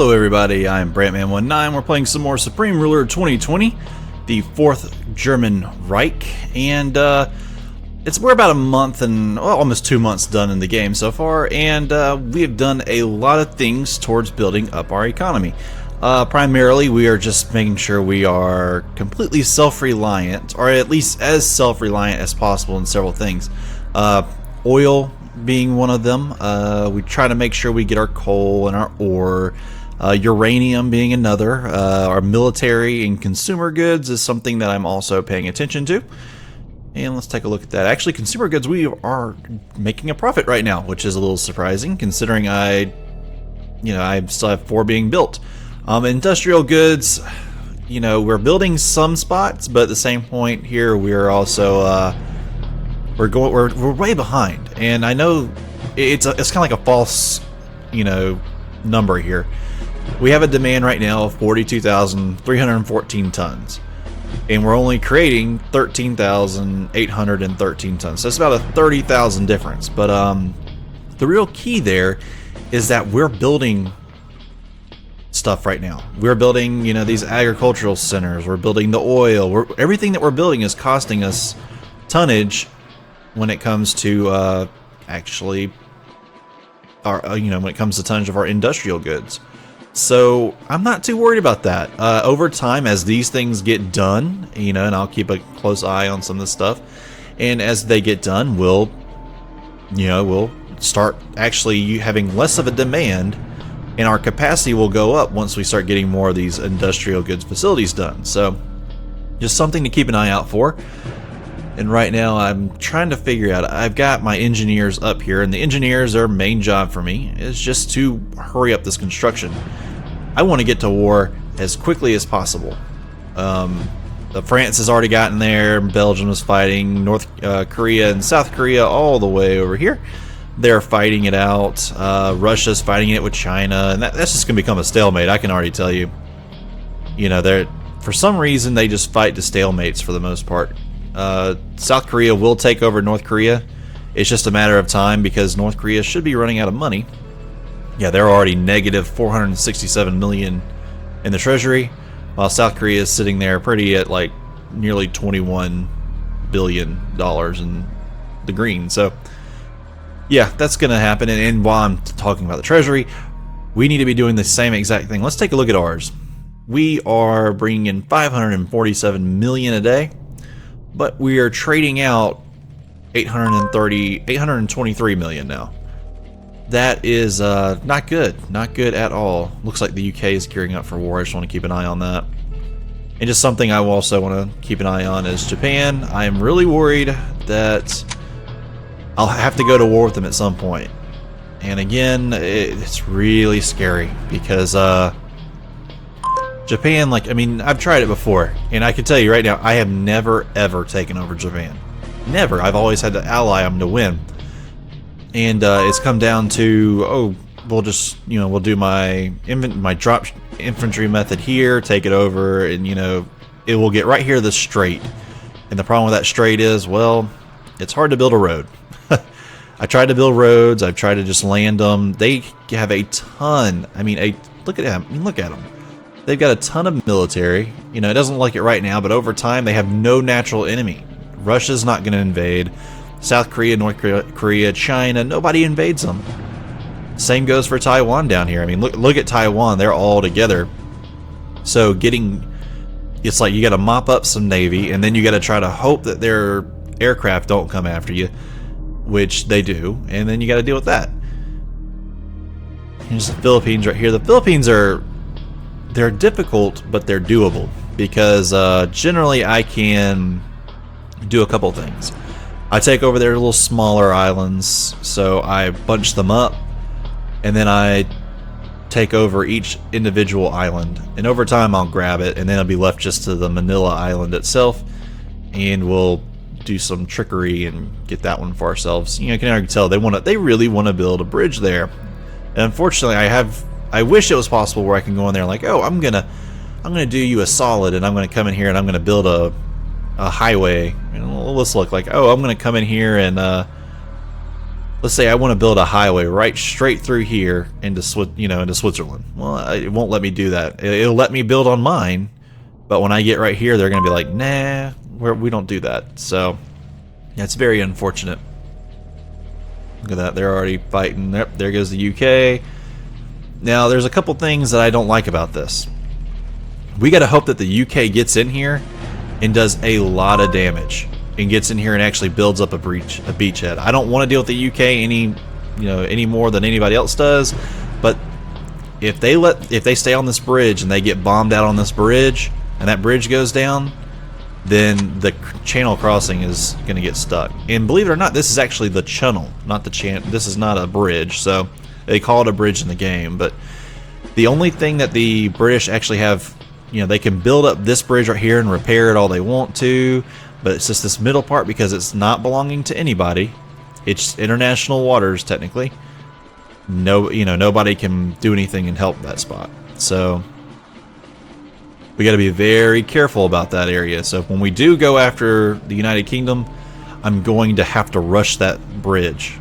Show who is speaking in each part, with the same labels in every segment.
Speaker 1: Hello everybody, I'm Brantman19. We're playing some more Supreme Ruler 2020, the Fourth German Reich, and we're about a month and almost 2 months done in the game so far, and we have done a lot of things towards building up our economy. Primarily, we are just making sure we are completely self-reliant, or at least as self-reliant as possible in several things. Oil being one of them. We try to make sure we get our coal and our ore. Uranium being another. Our military and consumer goods is something that I'm also paying attention to. And let's take a look at that. Actually, consumer goods, we are making a profit right now, which is a little surprising considering I still have 4 being built. Industrial goods, we're building some spots, but at the same point here, we're also we're way behind. And I know it's kind of like a false, number here. We have a demand right now of 42,314 tons, and we're only creating 13,813 tons. So it's about a 30,000 difference. But the real key there is that we're building stuff right now. We're building, these agricultural centers. We're building the oil. Everything that we're building is costing us tonnage when it comes to actually our, when it comes to tonnage of our industrial goods. So I'm not too worried about that. Over time, as these things get done, and I'll keep a close eye on some of this stuff, and as they get done, we'll start actually having less of a demand, and our capacity will go up once we start getting more of these industrial goods facilities done. So just something to keep an eye out for. And right now I'm trying to figure out, I've got my engineers up here, and the engineers, their main job for me is just to hurry up this construction. I want to get to war as quickly as possible. France has already gotten there, Belgium is fighting, North Korea and South Korea all the way over here. They're fighting it out. Russia's fighting it with China, and that's just going to become a stalemate, I can already tell you. For some reason they just fight to stalemates for the most part. South Korea will take over North Korea. It's just a matter of time because North Korea should be running out of money. Yeah, they're already negative 467 million in the Treasury, while South Korea is sitting there pretty at like nearly $21 billion in the green. So yeah, that's going to happen. And while I'm talking about the Treasury, we need to be doing the same exact thing. Let's take a look at ours. We are bringing in 547 million a day. But we are trading out 823 million now. That is not good. Not good at all. Looks like the UK is gearing up for war. I just want to keep an eye on that. And just something I also want to keep an eye on is Japan. I am really worried that I'll have to go to war with them at some point. And again, it's really scary because Japan, I've tried it before, and I can tell you right now, I have never, ever taken over Japan. Never. I've always had to ally them to win. And it's come down to, we'll just, we'll do my drop infantry method here, take it over, and, it will get right here to the strait. And the problem with that strait is, well, it's hard to build a road. I tried to build roads. I've tried to just land them. They have a ton. Look at them. Look at them. They've got a ton of military. It doesn't look like it right now, but over time they have no natural enemy. Russia's not going to invade. South Korea, North Korea, China, nobody invades them. Same goes for Taiwan down here. Look at Taiwan. They're all together. So it's like you got to mop up some navy, and then you got to try to hope that their aircraft don't come after you, which they do, and then you got to deal with that. Here's the Philippines right here. The Philippines they're difficult, but they're doable because generally I can do a couple things. I take over their little smaller islands, so I bunch them up, and then I take over each individual island, and over time I'll grab it, and then I'll be left just to the Manila island itself, and we'll do some trickery and get that one for ourselves. You can already tell they really want to build a bridge there. And unfortunately, I wish it was possible where I can go in there like, I'm gonna do you a solid, and I'm gonna come in here and I'm gonna build a highway. Let's look like, I'm gonna come in here and let's say I want to build a highway right straight through here into into Switzerland. Well, it won't let me do that. It'll let me build on mine, but when I get right here, they're going to be like, nah, we don't do that. So yeah, it's very unfortunate. Look at that, they're already fighting. Yep, there goes the UK. Now, there's a couple things that I don't like about this. We got to hope that the UK gets in here and does a lot of damage and gets in here and actually builds up a beachhead. I don't want to deal with the UK any more than anybody else does, but if they stay on this bridge and they get bombed out on this bridge and that bridge goes down, then the channel crossing is going to get stuck. And believe it or not, this is actually the channel, not the this is not a bridge, so they call it a bridge in the game. But the only thing that the British actually have, they can build up this bridge right here and repair it all they want to, but it's just this middle part, because it's not belonging to anybody. It's international waters technically. Nobody can do anything and help that spot. So we got to be very careful about that area. So when we do go after the United Kingdom, I'm going to have to rush that bridge,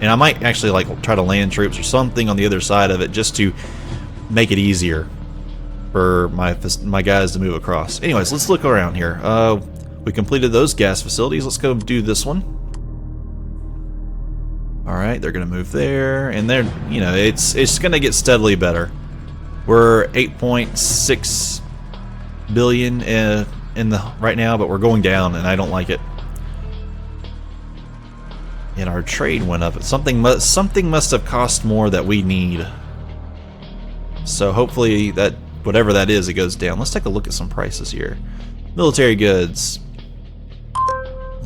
Speaker 1: and I might actually try to land troops or something on the other side of it just to make it easier for my guys to move across. Anyways, let's look around here. We completed those gas facilities. Let's go do this one. All right, they're gonna move there, and they're it's gonna get steadily better. We're 8.6 billion in the right now, but we're going down, and I don't like it. And our trade went up. Something must have cost more that we need. So hopefully that whatever that is, it goes down. Let's take a look at some prices here. Military goods.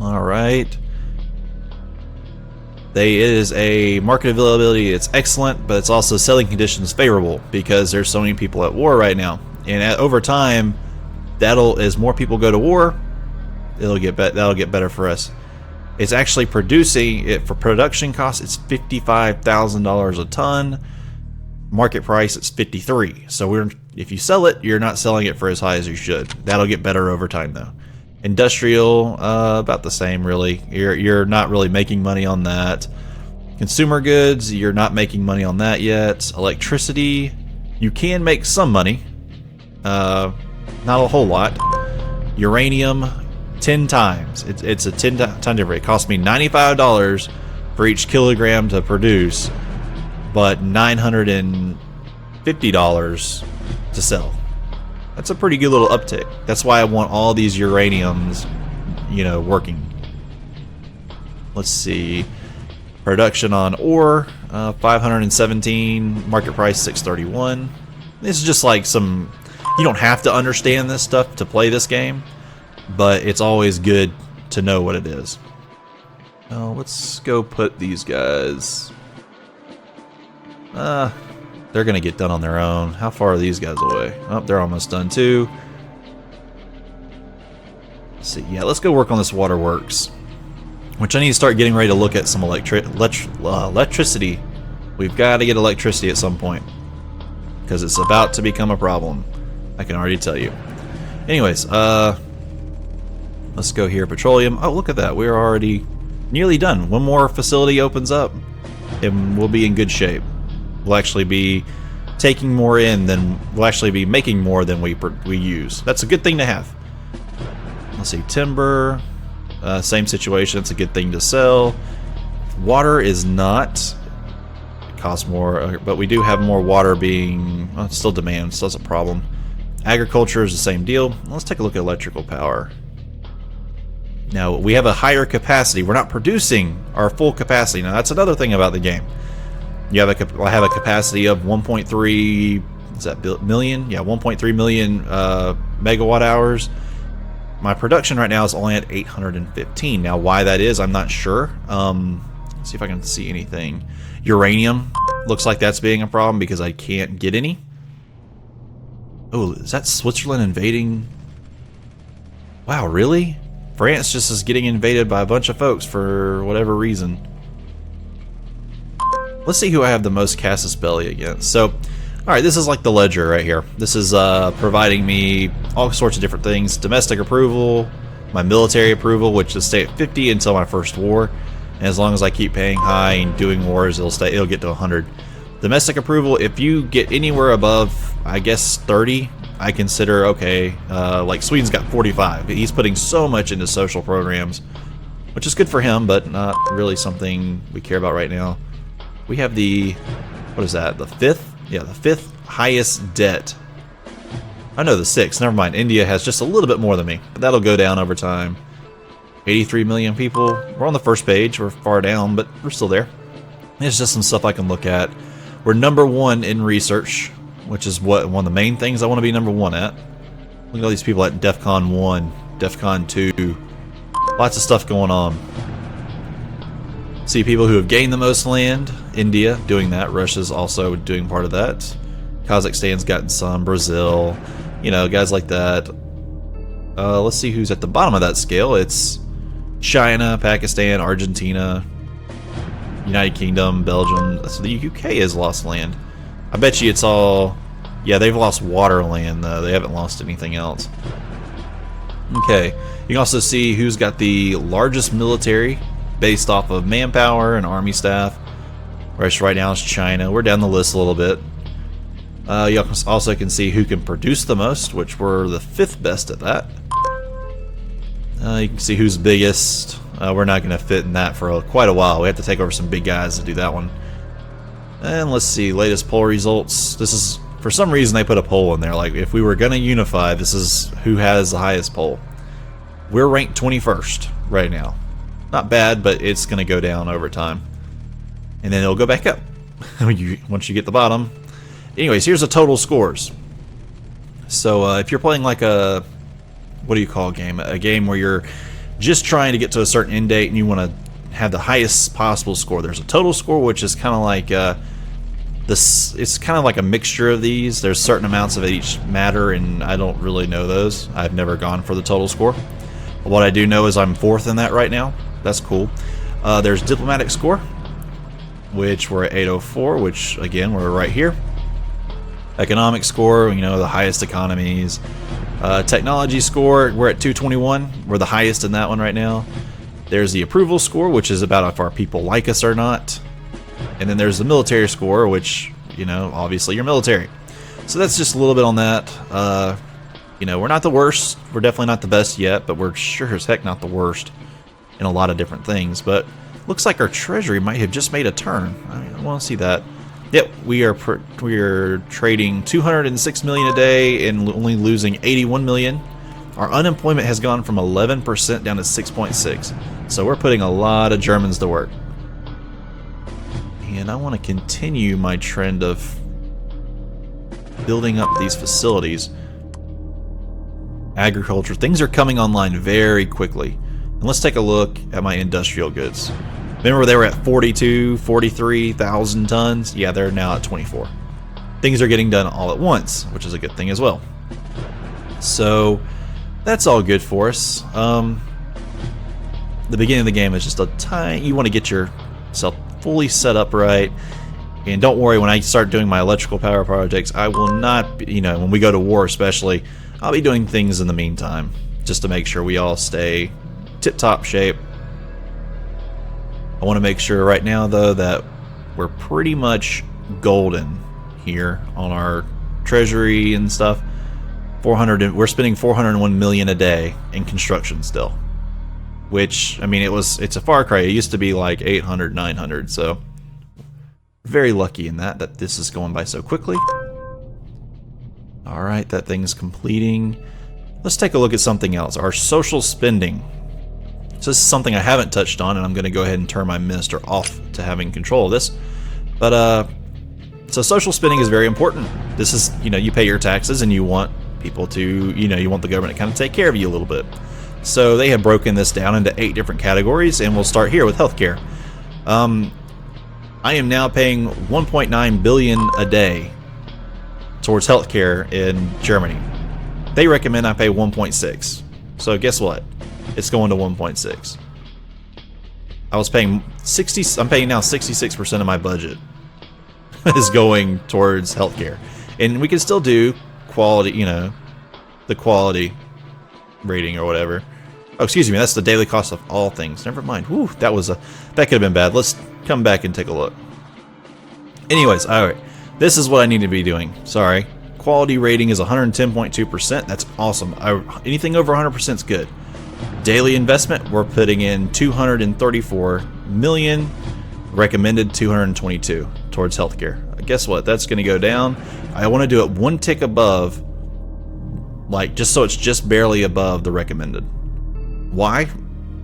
Speaker 1: All right. It is a market availability. It's excellent, but it's also selling conditions favorable because there's so many people at war right now. And over time, as more people go to war, that'll get better for us. It's actually producing it for production costs. It's $55,000 a ton. Market price, it's 53. So if you sell it, you're not selling it for as high as you should. That'll get better over time though. Industrial, about the same really. You're not really making money on that. Consumer goods, you're not making money on that yet. Electricity, you can make some money. Not a whole lot. Uranium, 10 times. It's a 10 ton difference. It cost me $95 for each kilogram to produce, but $950 to sell. That's a pretty good little uptick. That's why I want all these uraniums, working. Let's see. Production on ore, 517. Market price, 631. This is just like some... You don't have to understand this stuff to play this game, but it's always good to know what it is. Now, let's go put these guys... they're gonna get done on their own. How far are these guys away? Oh, they're almost done too. Let's see. Yeah, let's go work on this waterworks, which I need to start getting ready to look at some electricity. We've got to get electricity at some point because it's about to become a problem. I can already tell you. Anyways, let's go here. Petroleum. Oh, look at that. We're already nearly done. One more facility opens up, and we'll be in good shape. We'll actually be taking more in than we'll actually be making more than we use. That's a good thing to have. Let's see, timber, same situation. It's a good thing to sell. Water is not. It costs more, but we do have more water being still demand. Still, that's a problem. Agriculture is the same deal. Let's take a look at electrical power. Now we have a higher capacity. We're not producing our full capacity. Now that's another thing about the game. I have a capacity of 1.3 million? Yeah, 1.3 million megawatt hours. My production right now is only at 815. Now, why that is, I'm not sure. Let's see if I can see anything. Uranium looks like that's being a problem because I can't get any. Oh, is that Switzerland invading? Wow, really? France just is getting invaded by a bunch of folks for whatever reason. Let's see who I have the most casus belli against. So, alright, this is like the ledger right here. This is providing me all sorts of different things. Domestic approval, my military approval, which is stay at 50 until my first war. And as long as I keep paying high and doing wars, it'll get to 100. Domestic approval, if you get anywhere above, I guess 30, I consider okay. Like Sweden's got 45. He's putting so much into social programs, which is good for him, but not really something we care about right now. We have the, what is that? The fifth? Yeah, the fifth highest debt. I know the sixth. Never mind. India has just a little bit more than me, but that'll go down over time. 83 million people. We're on the first page. We're far down, but we're still there. It's just some stuff I can look at. We're number 1 in research, which is one of the main things I want to be number 1 at. Look at all these people at DEFCON 1, DEFCON 2. Lots of stuff going on. See people who have gained the most land. India doing that. Russia's also doing part of that. Kazakhstan's gotten some. Brazil. You know, guys like that. Let's see who's at the bottom of that scale. It's China, Pakistan, Argentina, United Kingdom, Belgium. So the UK has lost land. I bet you it's all... Yeah, they've lost water land, though. They haven't lost anything else. Okay. You can also see who's got the largest military based off of manpower and army staff. Right now it's China. We're down the list a little bit. You also can see who can produce the most, which we're the 5th best at that. You can see who's biggest. We're not going to fit in that for quite a while. We have to take over some big guys to do that one. And let's see, latest poll results. This is, for some reason they put a poll in there. Like, if we were going to unify, this is who has the highest poll. We're ranked 21st right now. Not bad, but it's going to go down over time. And then it'll go back up once you get the bottom. Anyways, here's the total scores. So if you're playing like a, what do you call a game? A game where you're just trying to get to a certain end date and you want to have the highest possible score. There's a total score, which is kind of like this. It's kind of like a mixture of these. There's certain amounts of each matter, and I don't really know those. I've never gone for the total score. But what I do know is I'm 4th in that right now. That's cool. There's diplomatic score, which we're at 804, which again we're right here. Economic score, you know, the highest economies. Technology score, we're at 221. We're the highest in that one right now. There's the approval score, which is about if our people like us or not. And then there's the military score, which, you know, obviously you're military. So that's just a little bit on that. You know, we're not the worst. We're definitely not the best yet, but we're sure as heck not the worst in a lot of different things. But looks like our treasury might have just made a turn. I want to see that. Yep, we are trading 206 million a day and only losing 81 million. Our unemployment has gone from 11% down to 6.6. So we're putting a lot of Germans to work. And I want to continue my trend of building up these facilities. Agriculture, things are coming online very quickly. And let's take a look at my industrial goods. Remember they were at 43,000 tons? Yeah, they're now at 24. Things are getting done all at once, which is a good thing as well. So that's all good for us. The beginning of the game is just a tiny... You want to get yourself fully set up right. And don't worry, when I start doing my electrical power projects, I will not... You know, when we go to war especially, I'll be doing things in the meantime, just to make sure we all stay tip-top shape. I want to make sure right now, though, that we're pretty much golden here on our treasury and stuff. We're spending 401 million a day in construction still, which, I mean, it's a far cry. It used to be like 800, 900, so very lucky in that this is going by so quickly. All right, that thing's completing. Let's take a look at something else. Our social spending. So this is something I haven't touched on, and I'm going to go ahead and turn my minister off to having control of this. But so social spending is very important. This is, you know, you pay your taxes and you want people to, you know, you want the government to kind of take care of you a little bit. So they have broken this down into 8 different categories, and we'll start here with healthcare. I am now paying 1.9 billion a day towards healthcare in Germany. They recommend I pay 1.6. So guess what? It's going to 1.6. I was paying 60. I'm paying now 66% of my budget is going towards healthcare, and we can still do quality. You know, the quality rating or whatever. Oh, excuse me, that's the daily cost of all things. Never mind. Whew, that could have been bad. Let's come back and take a look. Anyways, alright. This is what I need to be doing. Sorry. Quality rating is 110.2%. That's awesome. Anything over 100% is good. Daily investment, we're putting in 234 million. Recommended 222 towards healthcare. Guess what? That's going to go down. I want to do it one tick above, like just so it's just barely above the recommended. Why?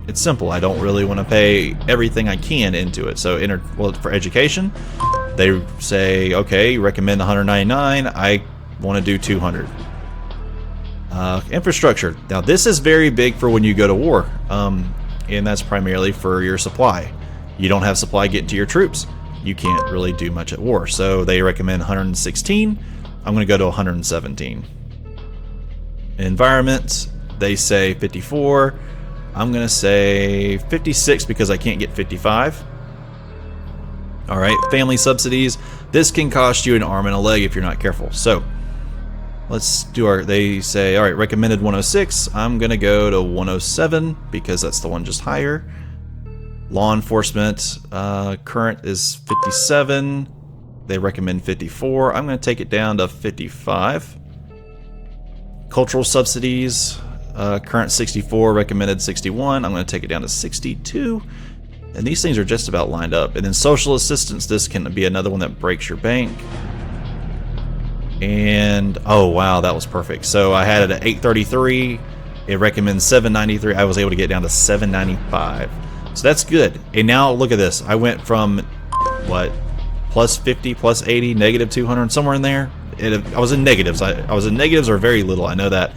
Speaker 1: It's simple. I don't really want to pay everything I can into it. So, well, for education, they say, okay, recommend 199. I want to do 200. Infrastructure. Now, this is very big for when you go to war, and that's primarily for your supply. You don't have supply getting to your troops, you can't really do much at war. So they recommend 116. I'm going to go to 117. Environment, they say 54. I'm going to say 56 because I can't get 55. All right, family subsidies. This can cost you an arm and a leg if you're not careful. So let's do they say, all right, recommended 106. I'm going to go to 107 because that's the one just higher. Law enforcement, current is 57. They recommend 54. I'm going to take it down to 55. Cultural subsidies, current 64, recommended 61. I'm going to take it down to 62. And these things are just about lined up. And then social assistance, this can be another one that breaks your bank. And, oh wow, that was perfect. So I had it at 833. It recommends 793. I was able to get down to 795. So that's good. And now look at this. I went from, what, plus 50, plus 80, negative 200, somewhere in there. I was in negatives. I was in negatives or very little. I know that.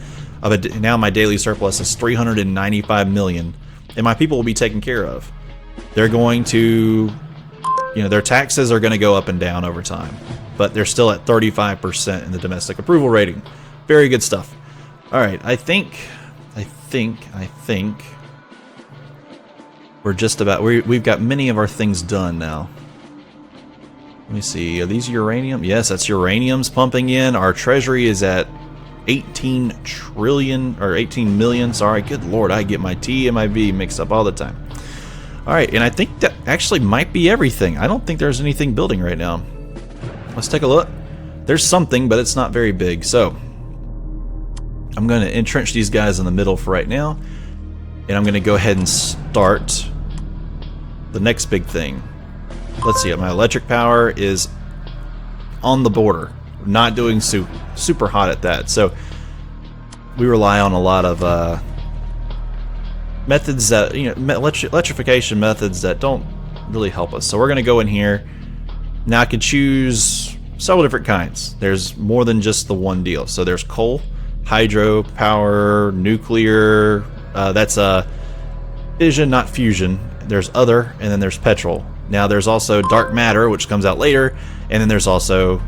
Speaker 1: Now my daily surplus is 395 million. And my people will be taken care of. They're going to, their taxes are going to go up and down over time. But they're still at 35% in the domestic approval rating. Very good stuff. All right, I think we're just about, we've got many of our things done now. Let me see, are these uranium? Yes, that's uranium's pumping in. Our treasury is at 18 trillion, or 18 million, sorry, good lord, I get my T and my V mixed up all the time. All right, and I think that actually might be everything. I don't think there's anything building right now. Let's take a look. There's something, but it's not very big. So I'm going to entrench these guys in the middle for right now. And I'm going to go ahead and start the next big thing. Let's see, my electric power is on the border. Not doing super hot at that. So we rely on a lot of methods that, electrification methods that don't really help us. So we're going to go in here. Now I can choose several different kinds. There's more than just the one deal. So there's coal, hydro, power, nuclear. That's fission, not fusion. There's other, and then there's petrol. Now there's also dark matter, which comes out later, and then there's also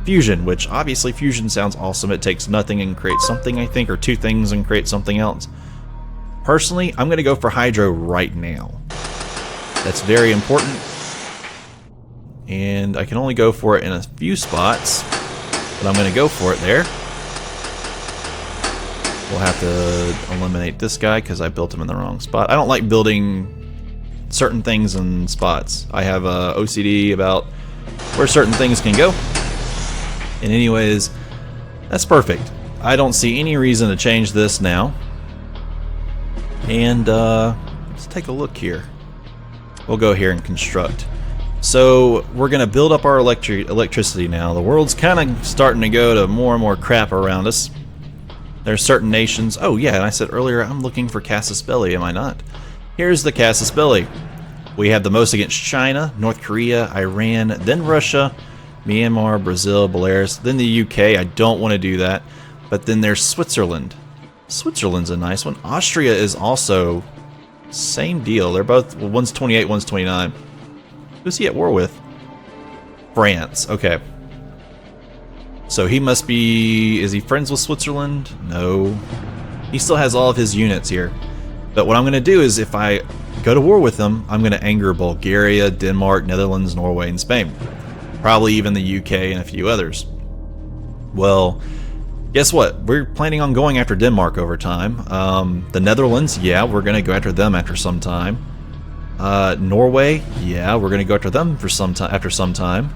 Speaker 1: fusion, which obviously fusion sounds awesome. It takes nothing and creates something, I think, or two things and creates something else. Personally, I'm going to go for hydro right now. That's very important. And I can only go for it in a few spots, but I'm going to go for it there. We'll have to eliminate this guy because I built him in the wrong spot. I don't like building certain things in spots. I have OCD about where certain things can go. And anyways, that's perfect. I don't see any reason to change this now. And let's take a look here. We'll go here and construct. So we're going to build up our electricity now. The world's kind of starting to go to more and more crap around us. There's certain nations. Oh yeah, and I said earlier I'm looking for casus belli, am I not? Here's the casus belli. We have the most against China, North Korea, Iran, then Russia, Myanmar, Brazil, Belarus, then the UK. I don't want to do that. But then there's Switzerland. Switzerland's a nice one. Austria is also same deal. They're both, well, one's 28, one's 29. Who's he at war with? France. Okay. So he must be... Is he friends with Switzerland? No. He still has all of his units here. But what I'm going to do is if I go to war with them, I'm going to anger Bulgaria, Denmark, Netherlands, Norway, and Spain. Probably even the UK and a few others. Well, guess what? We're planning on going after Denmark over time. The Netherlands, yeah, we're going to go after them after some time. Norway, yeah, we're going to go after them for some time after some time.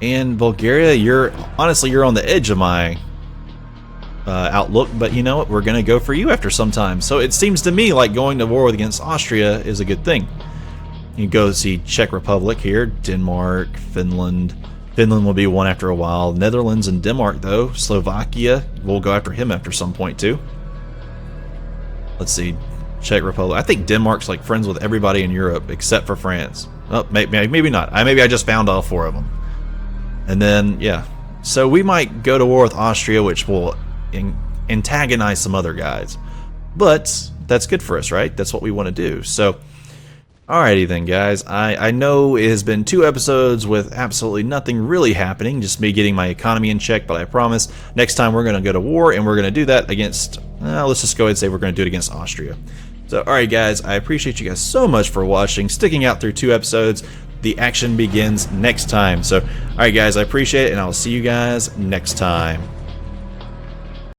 Speaker 1: And Bulgaria, you're on the edge of my outlook, but you know what? We're going to go for you after some time. So it seems to me like going to war against Austria is a good thing. You go see Czech Republic here, Denmark, Finland. Finland will be one after a while. Netherlands and Denmark, though. Slovakia, we'll go after him after some point, too. Let's see. Czech Republic. I think Denmark's like friends with everybody in Europe except for France. Oh, maybe not. Maybe I just found all 4 of them. And then, yeah. So we might go to war with Austria, which will antagonize some other guys. But that's good for us, right? That's what we want to do. So, alrighty then, guys. I know it has been 2 episodes with absolutely nothing really happening, just me getting my economy in check, but I promise next time we're going to go to war, and we're going to do that against, let's just go ahead and say we're going to do it against Austria. So, alright guys, I appreciate you guys so much for watching, sticking out through 2 episodes. The action begins next time. So, alright guys, I appreciate it, and I'll see you guys next time.